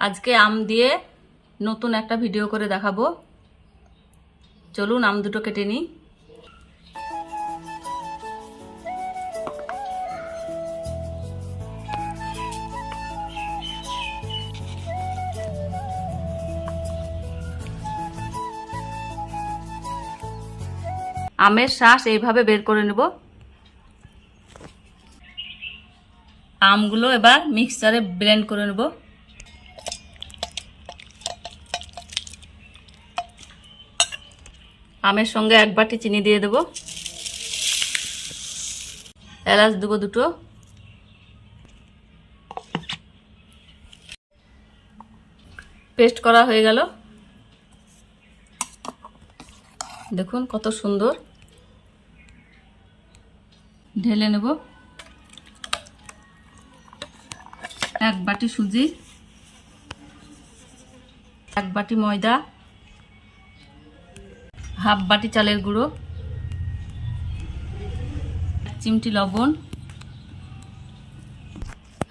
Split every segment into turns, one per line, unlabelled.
আজকে আম দিয়ে নতুন একটা ভিডিও করে দেখাবো। চলুন আম দুটো কেটে নিই। আমের শাঁস এইভাবে বের করে নেব। আমগুলো এবার মিক্সারে ব্লেন্ড করে নেব। আমের সঙ্গে 1 বাটি চিনি দিয়ে দেব, এলাচ দেবো 2টো, পেস্ট করা হয়ে গেল। দেখুন কত সুন্দর। ঢেলে নেব। 1 বাটি সুজি, 1 বাটি ময়দা, 1/2 বাটি চালের গুঁড়ো, 1 চিমটি লবণ,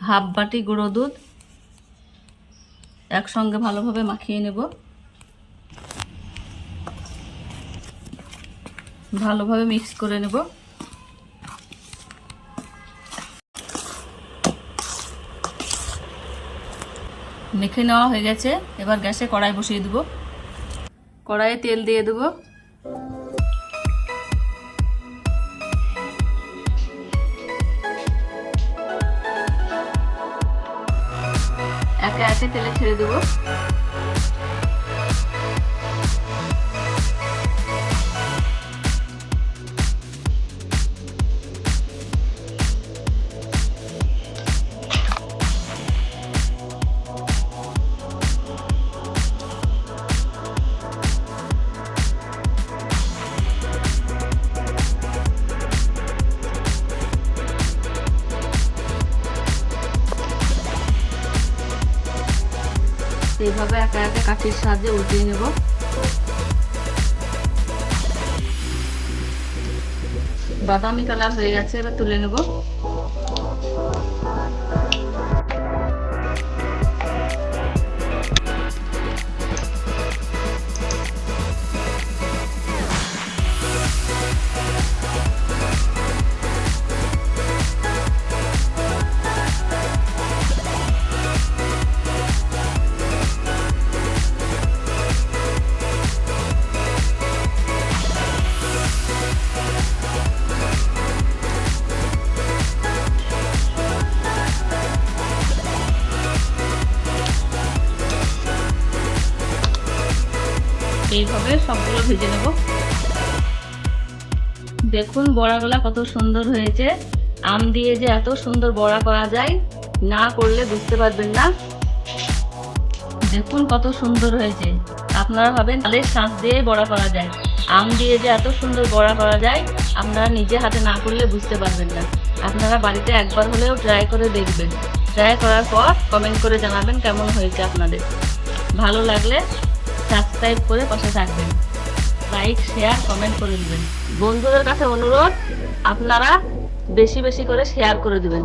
1/2 বাটি গুঁড়ো দুধ একসঙ্গে ভালোভাবে মাখিয়ে নেব। ভালোভাবে মিক্স করে নেব। মেখে নেওয়া হয়ে গেছে। এবার গ্যাসে কড়াই বসিয়ে দেব। কড়াইয়ে তেল দিয়ে দেব। একে একে তেলে ছেড়ে দেব। এইভাবে একা একা কাঠির সাহায্যে উল্টিয়ে নেব। বাদামি কালার হয়ে গেছে, এবার তুলে নেব। এইভাবে সবগুলো ভেজে নেব। দেখুন বড়াগুলা কত সুন্দর হয়েছে। আম দিয়ে যে এত সুন্দর বড়া করা যায়, না করলে বুঝতে পারবেন না। দেখুন কত সুন্দর হয়েছে। আপনারা ভাবেন তালের শাঁস দিয়ে বড়া করা যায়, আম দিয়ে যে এত সুন্দর বড়া করা যায়, আপনারা নিজে হাতে না করলে বুঝতে পারবেন না। আপনারা বাড়িতে একবার হলেও ট্রাই করে দেখবেন। ট্রাই করার পর কমেন্ট করে জানাবেন কেমন হয়েছে আপনাদের। ভালো লাগলে সাবস্ক্রাইব করে পাশে থাকবেন, লাইক শেয়ার কমেন্ট করে দিবেন। বন্ধুদের কাছে অনুরোধ, আপনারা বেশি বেশি করে শেয়ার করে দিবেন।